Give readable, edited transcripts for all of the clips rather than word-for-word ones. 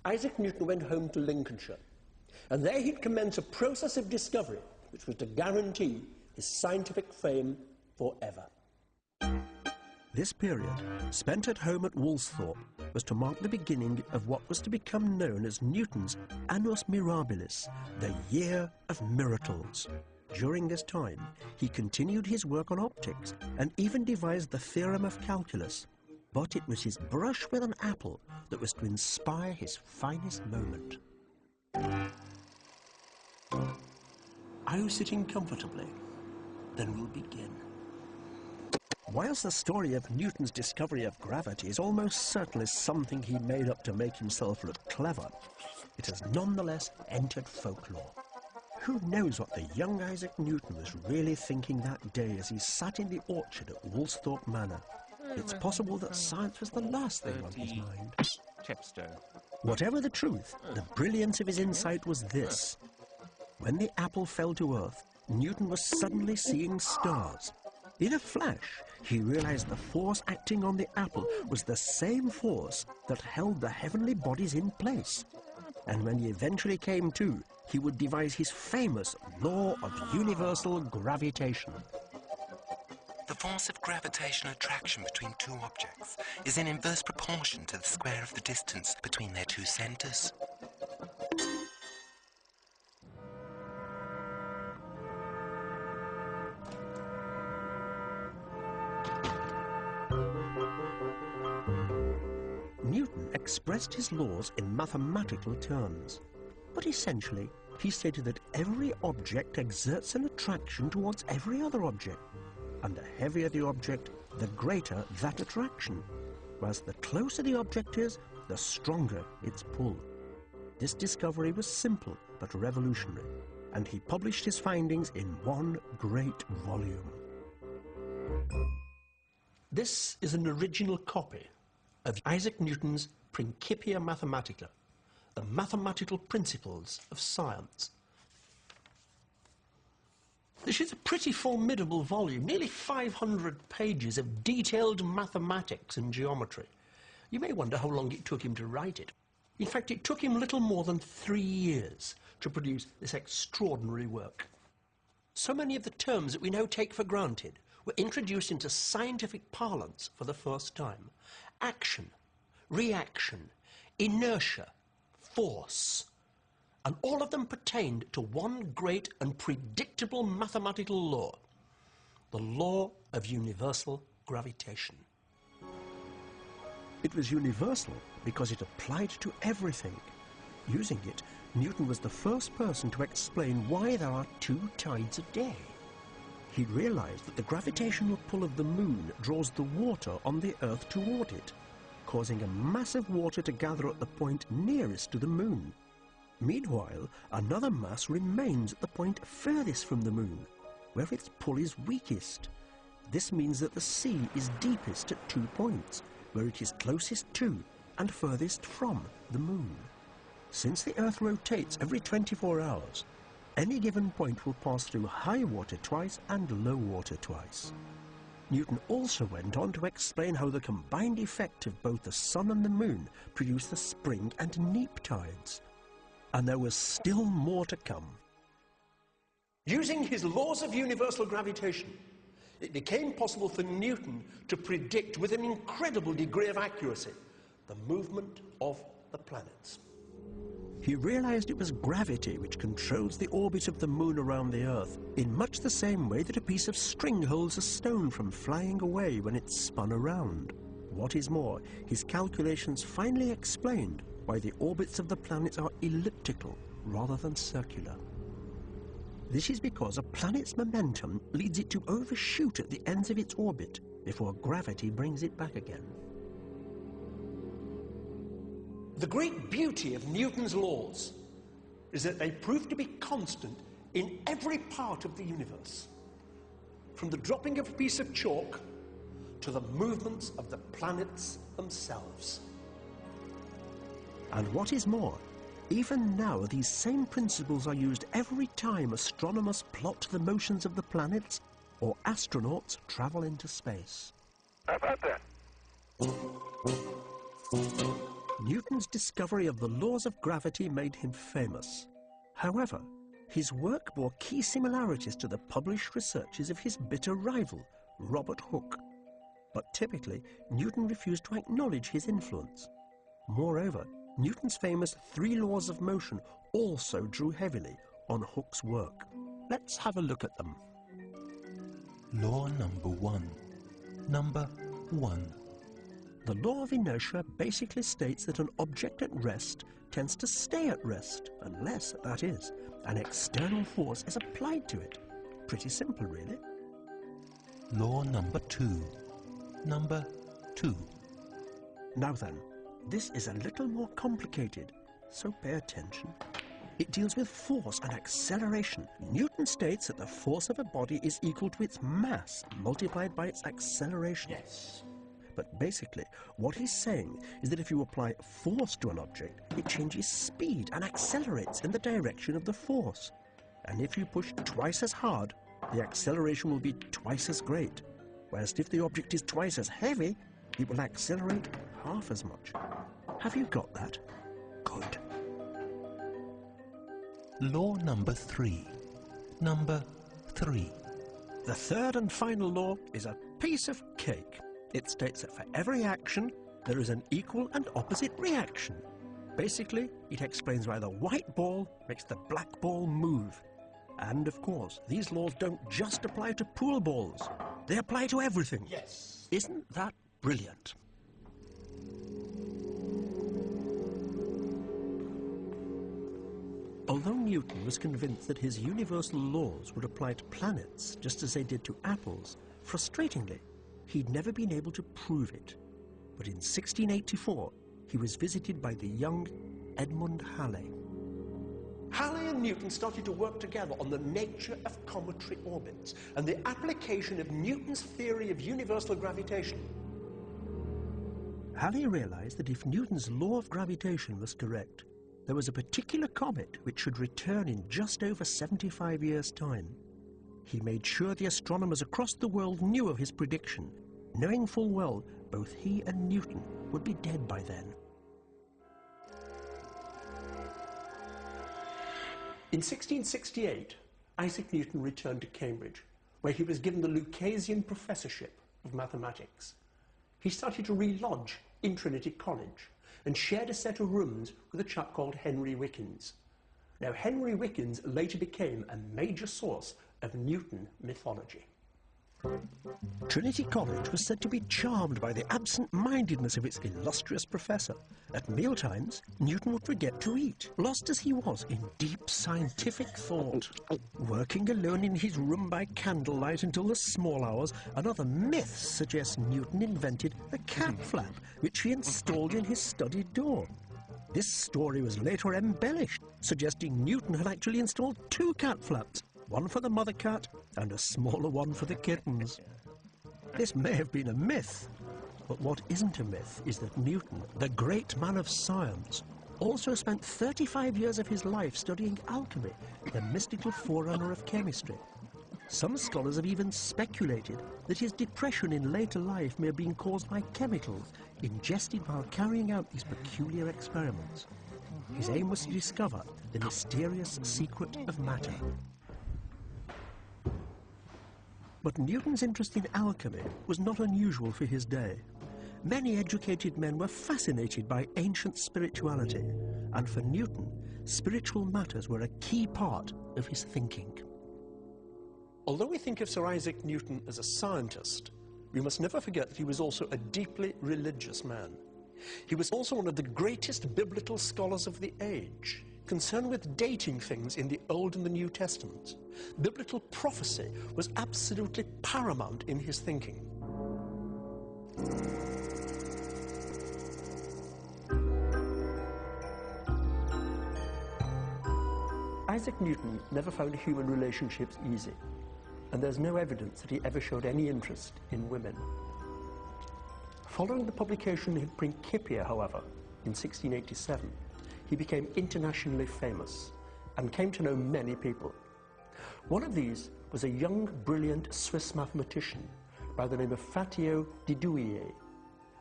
Isaac Newton went home to Lincolnshire, and there he'd commence a process of discovery which was to guarantee his scientific fame forever. This period, spent at home at Woolsthorpe, was to mark the beginning of what was to become known as Newton's Annus Mirabilis, the Year of Miracles. During this time, he continued his work on optics and even devised the theorem of calculus. But it was his brush with an apple that was to inspire his finest moment. Are you sitting comfortably? Then we'll begin. Whilst the story of Newton's discovery of gravity is almost certainly something he made up to make himself look clever, it has nonetheless entered folklore. Who knows what the young Isaac Newton was really thinking that day as he sat in the orchard at Woolsthorpe Manor? It's possible that science was the last thing on his mind. Whatever the truth, the brilliance of his insight was this. When the apple fell to earth, Newton was suddenly seeing stars. In a flash, he realized the force acting on the apple was the same force that held the heavenly bodies in place. And when he eventually came to, he would devise his famous law of universal gravitation. The force of gravitational attraction between two objects is in inverse proportion to the square of the distance between their two centers. Newton expressed his laws in mathematical terms, but essentially he stated that every object exerts an attraction towards every other object, and the heavier the object, the greater that attraction, whereas the closer the object is, the stronger its pull. This discovery was simple but revolutionary, and he published his findings in one great volume. This is an original copy of Isaac Newton's Principia Mathematica, the mathematical principles of science. This is a pretty formidable volume, nearly 500 pages of detailed mathematics and geometry. You may wonder how long it took him to write it. In fact, it took him little more than 3 years to produce this extraordinary work. So many of the terms that we now take for granted were introduced into scientific parlance for the first time. Action, reaction, inertia, force, and all of them pertained to one great and predictable mathematical law, the law of universal gravitation. It was universal because it applied to everything. Using it, Newton was the first person to explain why there are 2 tides a day. He realized that the gravitational pull of the moon draws the water on the Earth toward it, causing a mass of water to gather at the point nearest to the moon. Meanwhile, another mass remains at the point furthest from the moon, where its pull is weakest. This means that the sea is deepest at 2 points, where it is closest to and furthest from the moon. Since the Earth rotates every 24 hours, any given point will pass through high water twice and low water twice. Newton also went on to explain how the combined effect of both the sun and the moon produce the spring and neap tides. And there was still more to come. Using his laws of universal gravitation, it became possible for Newton to predict with an incredible degree of accuracy the movement of the planets. He realized it was gravity which controls the orbit of the moon around the Earth, in much the same way that a piece of string holds a stone from flying away when it's spun around. What is more, his calculations finally explained why the orbits of the planets are elliptical rather than circular. This is because a planet's momentum leads it to overshoot at the ends of its orbit before gravity brings it back again. The great beauty of Newton's laws is that they prove to be constant in every part of the universe, from the dropping of a piece of chalk to the movements of the planets themselves. And what is more, even now these same principles are used every time astronomers plot the motions of the planets or astronauts travel into space. How about that? Newton's discovery of the laws of gravity made him famous. However, his work bore key similarities to the published researches of his bitter rival, Robert Hooke. But typically, Newton refused to acknowledge his influence. Moreover, Newton's famous 3 laws of motion also drew heavily on Hooke's work. Let's have a look at them. Law number 1. Number 1. The law of inertia basically states that an object at rest tends to stay at rest, unless, that is, an external force is applied to it. Pretty simple, really. Law number 2. Number 2. Now then, this is a little more complicated, so pay attention. It deals with force and acceleration. Newton states that the force of a body is equal to its mass multiplied by its acceleration. Yes. But basically, what he's saying is that if you apply force to an object, it changes speed and accelerates in the direction of the force. And if you push twice as hard, the acceleration will be twice as great. Whereas if the object is twice as heavy, it will accelerate half as much. Have you got that? Good. Law number 3. Number 3. The third and final law is a piece of cake. It states that for every action, there is an equal and opposite reaction. Basically, it explains why the white ball makes the black ball move. And of course, these laws don't just apply to pool balls. They apply to everything. Yes. Isn't that brilliant? Although Newton was convinced that his universal laws would apply to planets just as they did to apples, frustratingly, he'd never been able to prove it. But in 1684, he was visited by the young Edmund Halley. Halley and Newton started to work together on the nature of cometary orbits and the application of Newton's theory of universal gravitation. Halley realized that if Newton's law of gravitation was correct, there was a particular comet which should return in just over 75 years' time. He made sure the astronomers across the world knew of his prediction, knowing full well both he and Newton would be dead by then. In 1668, Isaac Newton returned to Cambridge, where he was given the Lucasian Professorship of Mathematics. He started to re-lodge in Trinity College and shared a set of rooms with a chap called Henry Wickens. Now, Henry Wickens later became a major source of Newton mythology. Trinity College was said to be charmed by the absent-mindedness of its illustrious professor. At mealtimes, Newton would forget to eat, lost as he was in deep scientific thought. Working alone in his room by candlelight until the small hours, another myth suggests Newton invented a cat flap, which he installed in his study door. This story was later embellished, suggesting Newton had actually installed 2 cat flaps, one for the mother cat and a smaller one for the kittens. This may have been a myth, but what isn't a myth is that Newton, the great man of science, also spent 35 years of his life studying alchemy, the mystical forerunner of chemistry. Some scholars have even speculated that his depression in later life may have been caused by chemicals ingested while carrying out these peculiar experiments. His aim was to discover the mysterious secret of matter. But Newton's interest in alchemy was not unusual for his day. Many educated men were fascinated by ancient spirituality, and for Newton, spiritual matters were a key part of his thinking. Although we think of Sir Isaac Newton as a scientist, we must never forget that he was also a deeply religious man. He was also one of the greatest biblical scholars of the age, concerned with dating things in the Old and the New Testaments. Biblical prophecy was absolutely paramount in his thinking. Isaac Newton never found human relationships easy, and there's no evidence that he ever showed any interest in women. Following the publication of Principia, however, in 1687, he became internationally famous and came to know many people. One of these was a young, brilliant Swiss mathematician by the name of Fatio de Douillet,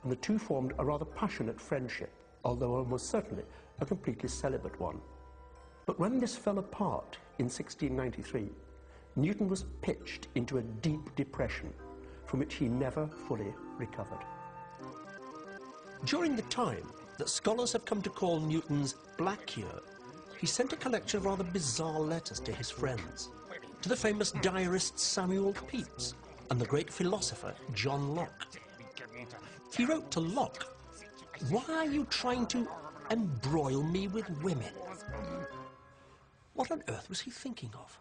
and the two formed a rather passionate friendship. although almost certainly a completely celibate one. But when this fell apart in 1693, Newton was pitched into a deep depression from which he never fully recovered. During the time that scholars have come to call Newton's Black Year, he sent a collection of rather bizarre letters to his friends, to the famous diarist Samuel Pepys and the great philosopher John Locke. He wrote to Locke, "Why are you trying to embroil me with women?" What on earth was he thinking of?